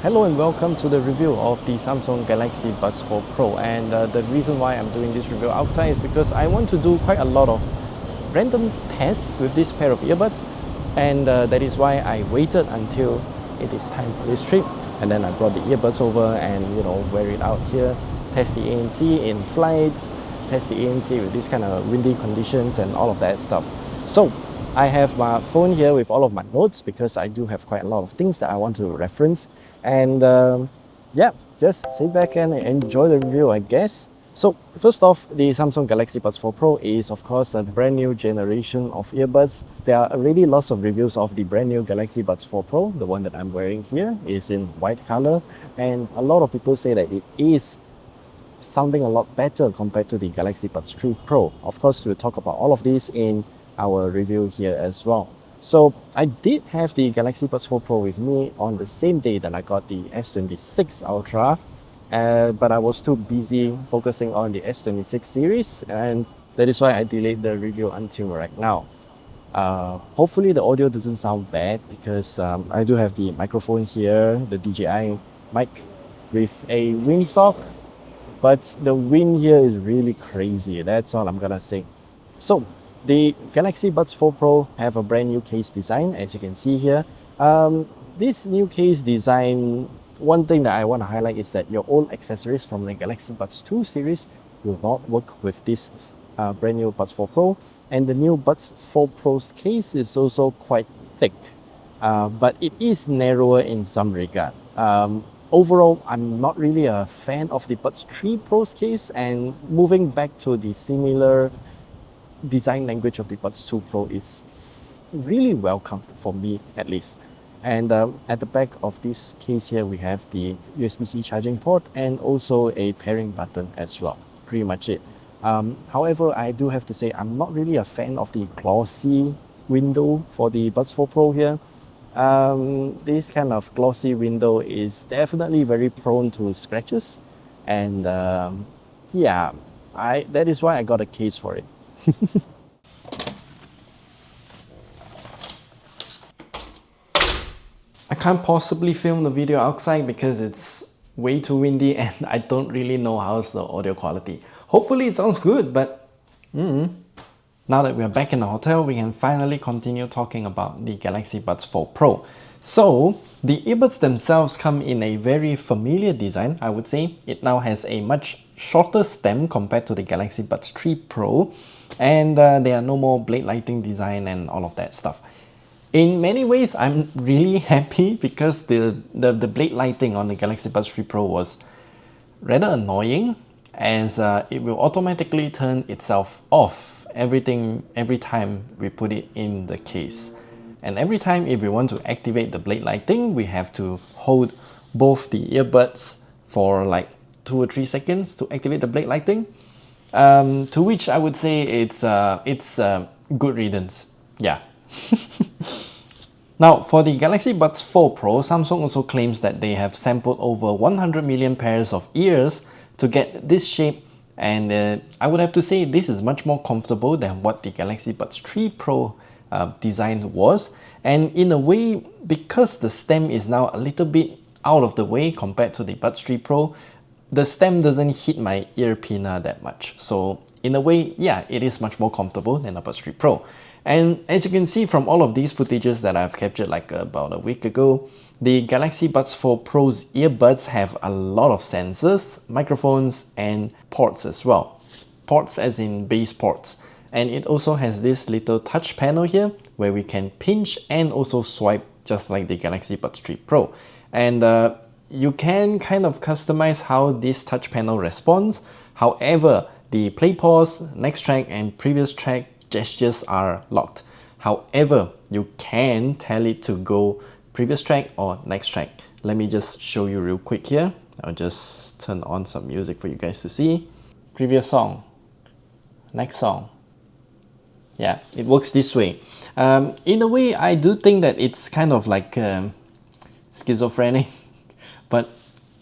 Hello and welcome to the review of the Samsung Galaxy Buds 4 Pro, and the reason why I'm doing this review outside is because I want to do quite a lot of random tests with this pair of earbuds, and that is why I waited until it is time for this trip, and then I brought the earbuds over and wear it out here, test the ANC in flights, test the ANC with these kind of windy conditions and all of that stuff. So I have my phone here with all of my notes because I do have quite a lot of things that I want to reference, and yeah, just sit back and enjoy the review, I guess. So first off, the Samsung Galaxy Buds 4 Pro is of course a brand new generation of earbuds. There are already lots of reviews of the brand new Galaxy Buds 4 Pro. The one that I'm wearing here is in white color, and a lot of people say that it is sounding a lot better compared to the Galaxy Buds 3 Pro. Of course, we'll talk about all of these in our review here as well. So I did have the Galaxy Buds 4 Pro with me on the same day that I got the S26 Ultra, but I was too busy focusing on the S26 series, and that is why I delayed the review until right now. Hopefully the audio doesn't sound bad because I do have the microphone here, the DJI mic with a windsock, but the wind here is really crazy. That's all I'm gonna say. So the Galaxy Buds 4 Pro have a brand new case design, as you can see here. This new case design, one thing that I want to highlight is that your old accessories from the Galaxy Buds 2 series will not work with this brand new Buds 4 Pro, and the new Buds 4 Pro's case is also quite thick, but it is narrower in some regard. Overall, I'm not really a fan of the Buds 3 Pro's case, and moving back to the similar design language of the Buds 2 Pro is really welcome for me, at least. And at the back of this case here, we have the USB-C charging port and also a pairing button as well. Pretty much it. However, I do have to say I'm not really a fan of the glossy window for the Buds 4 Pro here. This kind of glossy window is definitely very prone to scratches, and yeah, that is why I got a case for it. I can't possibly film the video outside because it's way too windy and I don't really know how's the audio quality. Hopefully it sounds good, but now that we're back in the hotel, we can finally continue talking about the Galaxy Buds 4 Pro. So the earbuds themselves come in a very familiar design, I would say. It now has a much shorter stem compared to the Galaxy Buds 3 Pro, and there are no more blade lighting design and all of that stuff. In many ways, I'm really happy because the blade lighting on the Galaxy Buds 3 Pro was rather annoying, as it will automatically turn itself off every time we put it in the case. And every time if we want to activate the blade lighting, we have to hold both the earbuds for like 2 or 3 seconds to activate the blade lighting. To which I would say it's good riddance. Yeah. Now, for the Galaxy Buds 4 Pro, Samsung also claims that they have sampled over 100 million pairs of ears to get this shape, and I would have to say this is much more comfortable than what the Galaxy Buds 3 Pro design was. And in a way, because the stem is now a little bit out of the way compared to the Buds 3 Pro, the stem doesn't hit my ear pinna that much. So in a way, yeah, it is much more comfortable than the Buds 3 Pro. And as you can see from all of these footages that I've captured like about a week ago, the Galaxy Buds 4 Pro's earbuds have a lot of sensors, microphones, and ports as well. Ports as in base ports. And it also has this little touch panel here where we can pinch and also swipe just like the Galaxy Buds 3 Pro. And you can kind of customize how this touch panel responds. However, the play, pause, next track, and previous track gestures are locked. However, you can tell it to go previous track or next track. Let me just show you real quick here. I'll just turn on some music for you guys to see. Previous song, next song. Yeah, it works this way. In a way, I do think that it's kind of like schizophrenic, but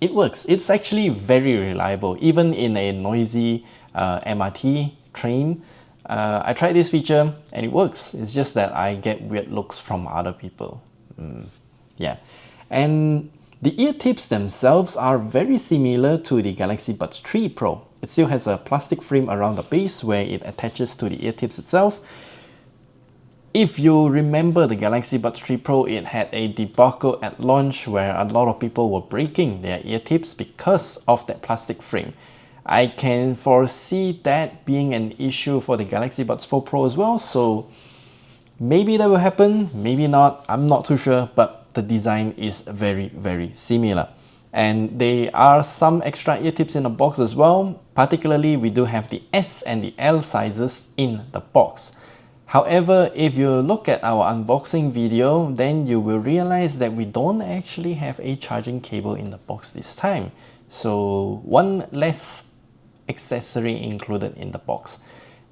it works. It's actually very reliable, even in a noisy MRT train. I tried this feature and it works. It's just that I get weird looks from other people. Yeah. And The ear tips themselves are very similar to the Galaxy Buds 3 Pro. It still has a plastic frame around the base where it attaches to the ear tips itself. If you remember the Galaxy Buds 3 Pro, it had a debacle at launch where a lot of people were breaking their ear tips because of that plastic frame. I can foresee that being an issue for the Galaxy Buds 4 Pro as well, so maybe that will happen, maybe not, I'm not too sure, but the design is very similar. And there are some extra ear tips in the box as well. Particularly, we do have the S and the L sizes in the box. However, if you look at our unboxing video, then you will realize that we don't actually have a charging cable in the box this time. So one less accessory included in the box.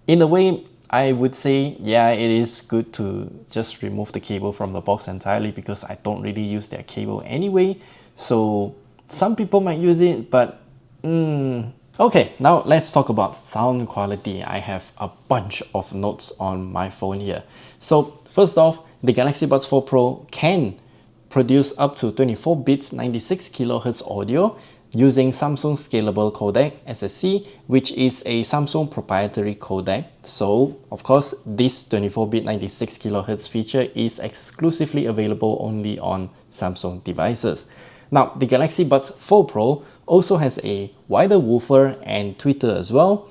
In a way, I would say, yeah, it is good to just remove the cable from the box entirely because I don't really use their cable anyway. So some people might use it, but okay, now let's talk about sound quality. I have a bunch of notes on my phone here. So first off, the Galaxy Buds 4 Pro can produce up to 24 bits 96 kHz audio using Samsung Scalable Codec SSC, which is a Samsung proprietary codec. So of course, this 24-bit 96 kHz feature is exclusively available only on Samsung devices. Now, the Galaxy Buds 4 Pro also has a wider woofer and tweeter as well,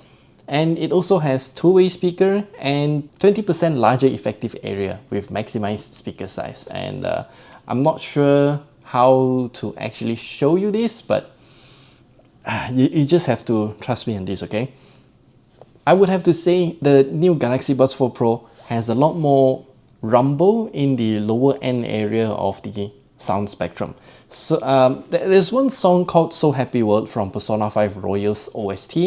and it also has two-way speaker and 20% larger effective area with maximized speaker size. And I'm not sure how to actually show you this, but you just have to trust me on this, okay? I would have to say the new Galaxy Buds 4 Pro has a lot more rumble in the lower end area of the sound spectrum. So there's one song called So Happy World from Persona 5 Royal's OST.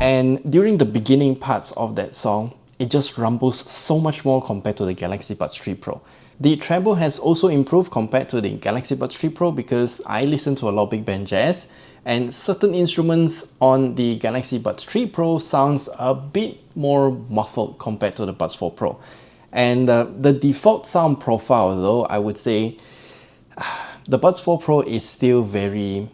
And during the beginning parts of that song, it just rumbles so much more compared to the Galaxy Buds 3 Pro. The treble has also improved compared to the Galaxy Buds 3 Pro because I listen to a lot of big band jazz, and certain instruments on the Galaxy Buds 3 Pro sounds a bit more muffled compared to the Buds 4 Pro. And the default sound profile though, I would say the Buds 4 Pro is still very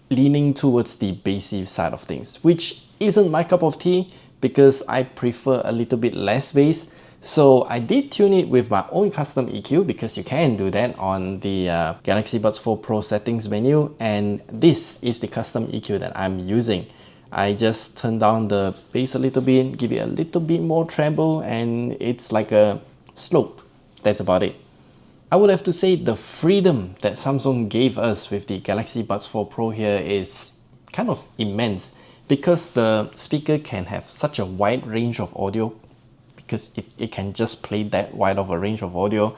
leaning towards the bassy side of things, which isn't my cup of tea because I prefer a little bit less bass. So I did tune it with my own custom EQ because you can do that on the Galaxy Buds 4 Pro settings menu, and this is the custom EQ that I'm using. I just turn down the bass a little bit, give it a little bit more treble, and it's like a slope. That's about it. I would have to say the freedom that Samsung gave us with the Galaxy Buds 4 Pro here is kind of immense because the speaker can have such a wide range of audio because it can just play that wide of a range of audio.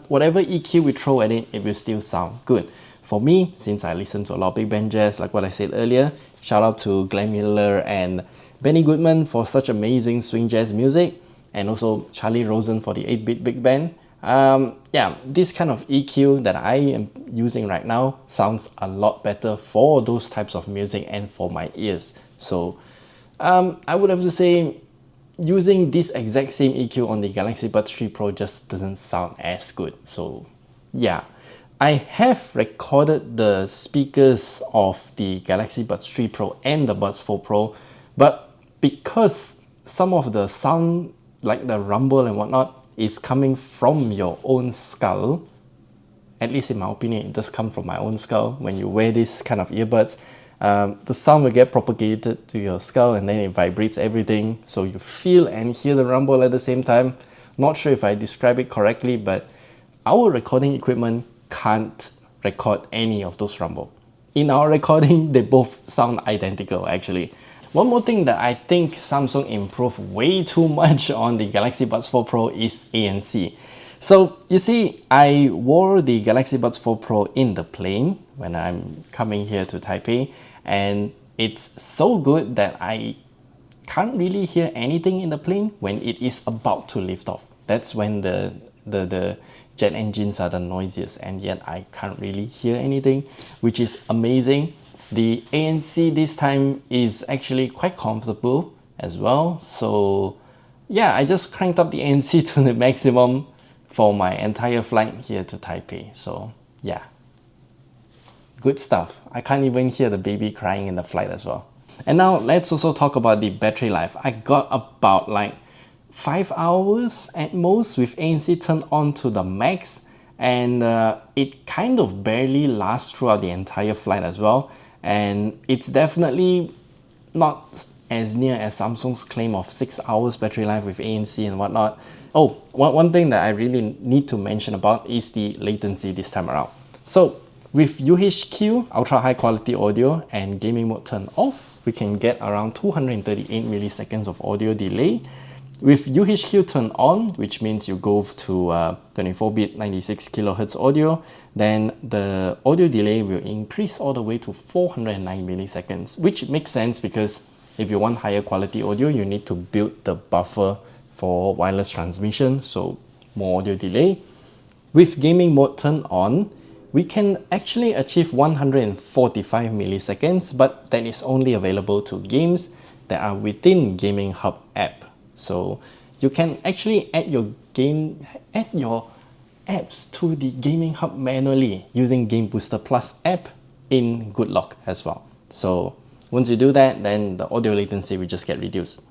Whatever EQ we throw at it, it will still sound good. For me, since I listen to a lot of big band jazz, like what I said earlier, shout out to Glenn Miller and Benny Goodman for such amazing swing jazz music, and also Charlie Rosen for the 8-bit big band. Yeah, this kind of EQ that I am using right now sounds a lot better for those types of music and for my ears. So I would have to say using this exact same EQ on the Galaxy Buds 3 Pro just doesn't sound as good. So yeah, I have recorded the speakers of the Galaxy Buds 3 Pro and the Buds 4 Pro, but because some of the sound, like the rumble and whatnot, is coming from your own skull, at least in my opinion, it does come from my own skull. When you wear this kind of earbuds, the sound will get propagated to your skull and then it vibrates everything, so you feel and hear the rumble at the same time. Not sure if I describe it correctly, but our recording equipment can't record any of those rumble. In our recording, they both sound identical actually. One more thing that I think Samsung improved way too much on the Galaxy Buds 4 Pro is ANC. So you see, I wore the Galaxy Buds 4 Pro in the plane when I'm coming here to Taipei, and it's so good that I can't really hear anything in the plane when it is about to lift off. That's when the jet engines are the noisiest, and yet I can't really hear anything, which is amazing. The ANC this time is actually quite comfortable, as well. So yeah, I just cranked up the ANC to the maximum for my entire flight here to Taipei. So yeah, good stuff. I can't even hear the baby crying in the flight as well. And now let's also talk about the battery life. I got about like 5 hours at most with ANC turned on to the max, and it kind of barely lasts throughout the entire flight as well. And it's definitely not as near as Samsung's claim of 6 hours battery life with ANC and whatnot. Oh, one thing that I really need to mention about is the latency this time around. So with UHQ, ultra high quality audio, and gaming mode turned off, we can get around 238 milliseconds of audio delay. With UHQ turned on, which means you go to 24-bit 96 kHz audio, then the audio delay will increase all the way to 409 milliseconds, which makes sense because if you want higher quality audio, you need to build the buffer for wireless transmission, so more audio delay. With gaming mode turned on, we can actually achieve 145 milliseconds, but that is only available to games that are within Gaming Hub app. So you can actually add your apps to the Gaming Hub manually using Game Booster Plus app in Good Lock as well. So once you do that, then the audio latency will just get reduced.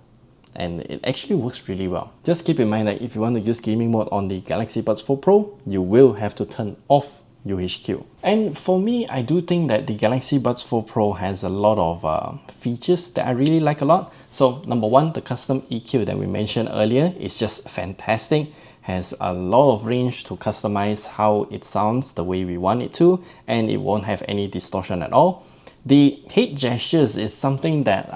And it actually works really well. Just keep in mind that if you want to use gaming mode on the Galaxy Buds 4 Pro, you will have to turn off UHQ. And for me, I do think that the Galaxy Buds 4 Pro has a lot of features that I really like a lot. So number one, the custom EQ that we mentioned earlier is just fantastic. Has a lot of range to customize how it sounds the way we want it to, and it won't have any distortion at all. The head gestures is something that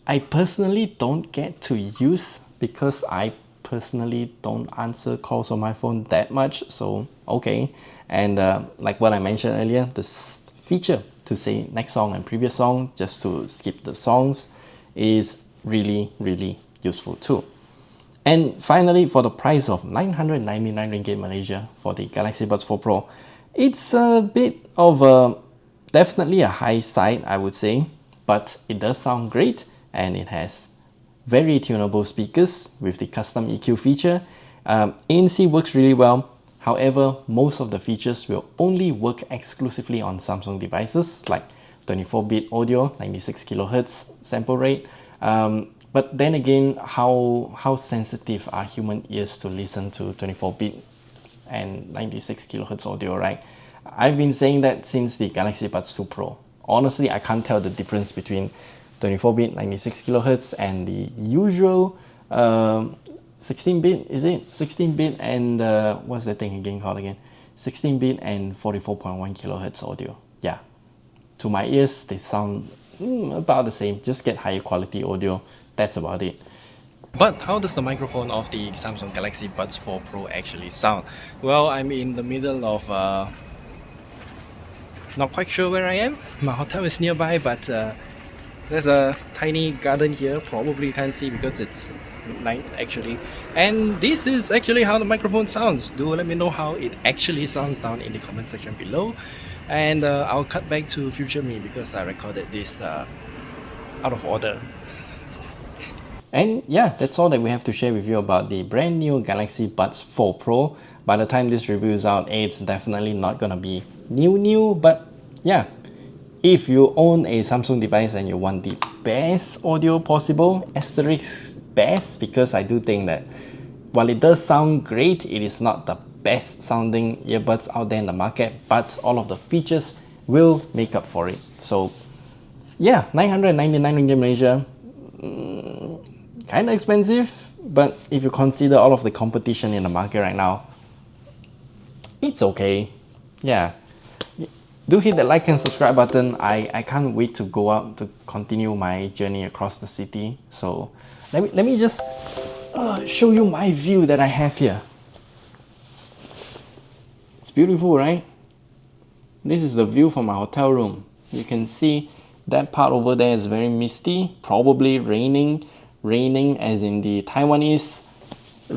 I personally don't get to use because I personally don't answer calls on my phone that much, so okay. And like what I mentioned earlier, this feature to say next song and previous song just to skip the songs is really useful too. And finally, for the price of 999 ringgit Malaysia for the Galaxy Buds 4 Pro, it's a bit of definitely a high side, I would say, but it does sound great and it has very tunable speakers with the custom EQ feature. ANC works really well. However, most of the features will only work exclusively on Samsung devices like 24-bit audio, 96 kHz sample rate. But then again, how sensitive are human ears to listen to 24-bit and 96 kHz audio, right? I've been saying that since the Galaxy Buds 2 Pro. Honestly, I can't tell the difference between 24-bit 96 kHz and the usual 16-bit, is it? 16-bit and what's that thing again called again? 16-bit and 44.1 kHz audio. Yeah, to my ears they sound about the same. Just get higher quality audio, that's about it. But how does the microphone of the Samsung Galaxy Buds 4 Pro actually sound? Well, I'm in the middle of not quite sure where I am. My hotel is nearby, but there's a tiny garden here. Probably you can't see because it's night actually. And this is actually how the microphone sounds. Do let me know how it actually sounds down in the comment section below. And I'll cut back to future me because I recorded this out of order. And yeah, that's all that we have to share with you about the brand new Galaxy Buds 4 Pro. By the time this review is out, it's definitely not gonna be new, but yeah, if you own a Samsung device and you want the best audio possible, asterisk best, because I do think that while it does sound great, it is not the best sounding earbuds out there in the market, but all of the features will make up for it. So yeah, 999 ringgit Malaysia, kind of expensive, but if you consider all of the competition in the market right now, it's okay. Yeah, do hit the like and subscribe button. I can't wait to go out to continue my journey across the city. So let me just show you my view that I have here. It's beautiful, right? This is the view from my hotel room. You can see that part over there is very misty, probably raining as in the Taiwanese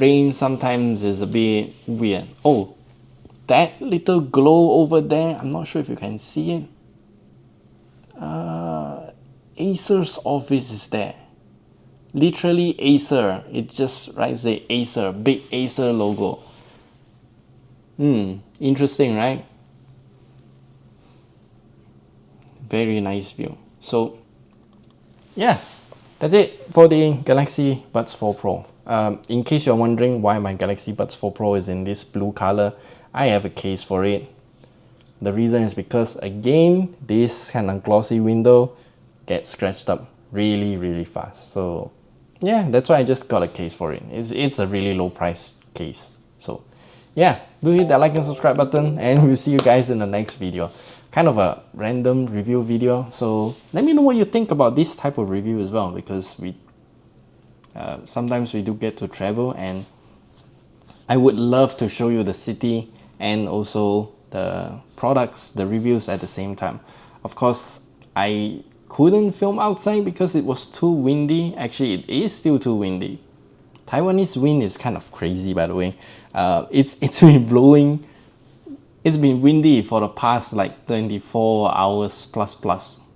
rain sometimes is a bit weird. Oh, that little glow over there, I'm not sure if you can see it. Acer's office is there. Literally Acer. It just writes the Acer, big Acer logo. Interesting, right? Very nice view. So yeah, that's it for the Galaxy Buds 4 Pro. In case you're wondering why my Galaxy Buds 4 Pro is in this blue color, I have a case for it. The reason is because, again, this kind of glossy window gets scratched up really fast. So yeah, that's why I just got a case for it. It's a really low price case. So yeah, do hit that like and subscribe button, and we'll see you guys in the next video. Kind of a random review video, so let me know what you think about this type of review as well, because we sometimes we do get to travel, and I would love to show you the city and also the products, the reviews at the same time. Of course, I couldn't film outside because it was too windy. Actually, it is still too windy. Taiwanese wind is kind of crazy, by the way. It's been blowing. It's been windy for the past like 24 hours plus.